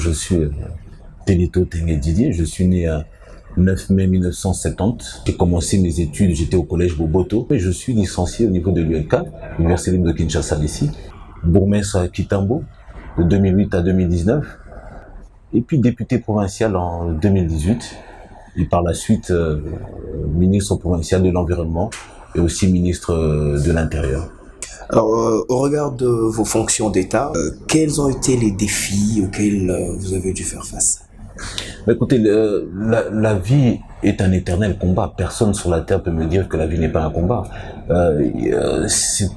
je suis Telito Tengue Didier, je suis né à 9 mai 1970. J'ai commencé mes études, j'étais au collège Boboto. Et je suis licencié au niveau de l'ULK, l'Université libre de Kinshasa ici. Bourgmestre à Kitambo, de 2008 à 2019. Et puis député provincial en 2018. Et par la suite, ministre provincial de l'Environnement et aussi ministre de l'Intérieur. Alors, au regard de vos fonctions d'État, quels ont été les défis auxquels vous avez dû faire face? Écoutez, la vie est un éternel combat. Personne sur la terre peut me dire que la vie n'est pas un combat.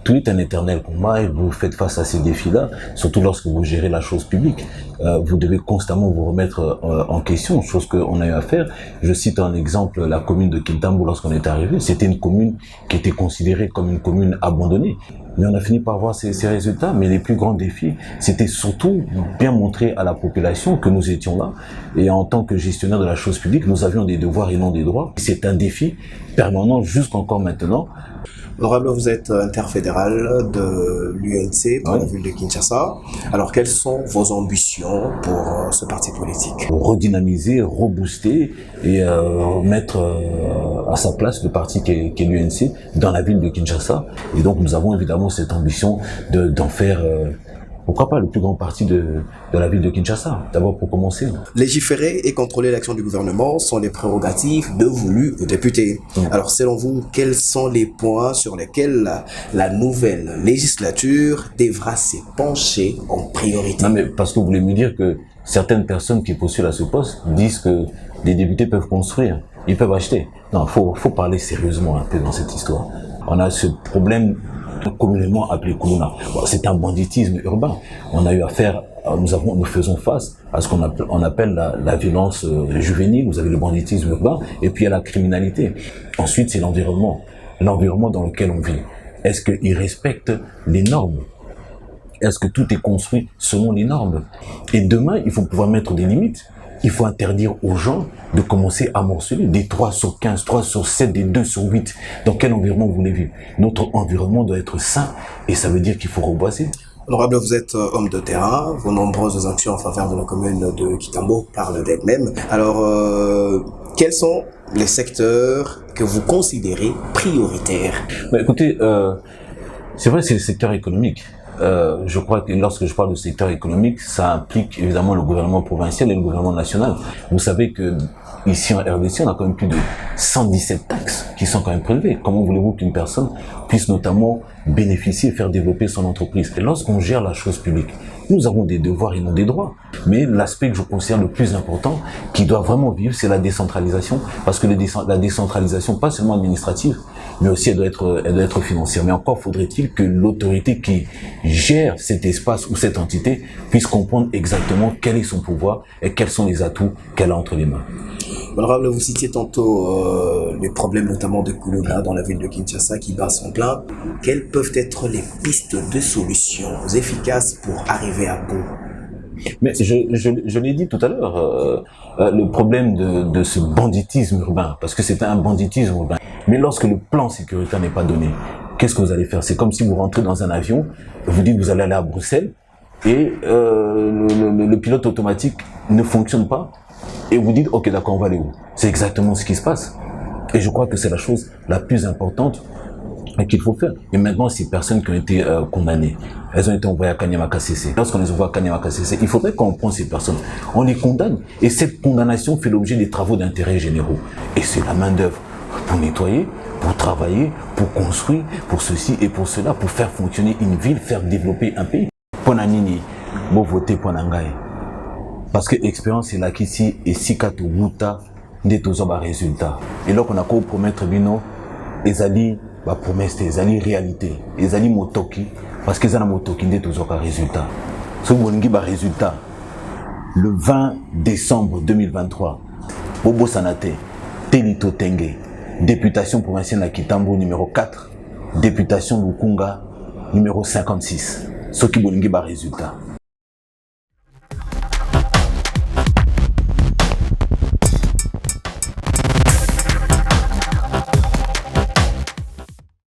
Tout est un éternel combat et vous faites face à ces défis-là, surtout lorsque vous gérez la chose publique. Vous devez constamment vous remettre en question, chose qu'on a eu à faire. Je cite un exemple, la commune de Kintambo lorsqu'on est arrivé. C'était une commune qui était considérée comme une commune abandonnée. Mais on a fini par voir ces résultats. Mais les plus grands défis, c'était surtout bien montrer à la population que nous étions là. Et en tant que gestionnaire de la chose publique, nous avions des devoirs et non des droits. C'est un défi permanent jusqu'encore maintenant. Honorable, vous êtes interfédéral de l'UNC pour la ville de Kinshasa. Alors, quelles sont vos ambitions pour ce parti politique? Redynamiser, rebooster et mettre à sa place le parti qui est l'UNC dans la ville de Kinshasa. Et donc, nous avons évidemment cette ambition d'en faire... pourquoi pas le plus grand parti de la ville de Kinshasa, d'abord pour commencer. Légiférer et contrôler l'action du gouvernement sont les prérogatives devolues aux députés. Alors selon vous, quels sont les points sur lesquels la nouvelle législature devra se pencher en priorité? Non mais parce que vous voulez me dire que certaines personnes qui postulent à ce poste disent que les députés peuvent construire, ils peuvent acheter. Non, faut parler sérieusement un peu dans cette histoire. On a ce problème communément appelé Kuluna. Bon, c'est un banditisme urbain. On a eu affaire, nous faisons face à ce qu'on appelle la violence juvénile. Vous avez le banditisme urbain et puis il y a la criminalité. Ensuite, c'est l'environnement dans lequel on vit. Est-ce qu'il respecte les normes? Est-ce que tout est construit selon les normes? Et demain, il faut pouvoir mettre des limites. Il faut interdire aux gens de commencer à morceler des 3 sur 15, 3 sur 7, des 2 sur 8. Dans quel environnement vous voulez vivre? Notre environnement doit être sain et ça veut dire qu'il faut reboiser. Honorable, vous êtes homme de terrain. Vos nombreuses actions en faveur de la commune de Kitambo parlent d'elles-mêmes. Alors, quels sont les secteurs que vous considérez prioritaires? Écoutez, c'est vrai, c'est le secteur économique. Je crois que lorsque je parle de secteur économique, ça implique évidemment le gouvernement provincial et le gouvernement national. Vous savez que ici en RDC, on a quand même plus de 117 taxes qui sont quand même prélevées. Comment voulez-vous qu'une personne puisse notamment bénéficier et faire développer son entreprise? Et lorsqu'on gère la chose publique, nous avons des devoirs et non des droits. Mais l'aspect que je considère le plus important, qui doit vraiment vivre, c'est la décentralisation. Parce que la décentralisation, pas seulement administrative, mais aussi elle doit être financière. Mais encore faudrait-il que l'autorité qui gère cet espace ou cette entité puisse comprendre exactement quel est son pouvoir et quels sont les atouts qu'elle a entre les mains. Honorable, vous citiez tantôt les problèmes notamment de Kuluna dans la ville de Kinshasa qui bat son plein. Quelles peuvent être les pistes de solutions efficaces pour arriver à bout? Mais je l'ai dit tout à l'heure, le problème de ce banditisme urbain, parce que c'est un banditisme urbain. Mais lorsque le plan sécuritaire n'est pas donné, qu'est-ce que vous allez faire? C'est comme si vous rentrez dans un avion, vous dites que vous allez aller à Bruxelles, et le pilote automatique ne fonctionne pas, et vous dites, ok d'accord, on va aller où? C'est exactement ce qui se passe. Et je crois que c'est la chose la plus importante qu'il faut faire. Et maintenant, ces personnes qui ont été condamnées, elles ont été envoyées à Kanyama KCC. Lorsqu'on les envoie à Kanyama KCC, il faudrait qu'on prenne ces personnes, on les condamne. Et cette condamnation fait l'objet des travaux d'intérêt généraux. Et c'est la main d'œuvre pour nettoyer, pour travailler, pour construire, pour ceci et pour cela, pour faire fonctionner une ville, faire développer un pays. Ponanini, bon voter Ponangai. Parce que l'expérience est là qu'ici, et si kato wuta, n'est toujours pas résultat. Et là, on a qu'à promettre bino, ezali, ba promesse, ezali réalité, ezali motoki, parce que ezali motoki n'est toujours pas résultat. Ce qui ba résultat, le 20 décembre 2023, Bobo Sanate, Telito Tengue, députation provinciale à Kitambo numéro 4, députation Lukunga numéro 56. Ce qui ba résultat.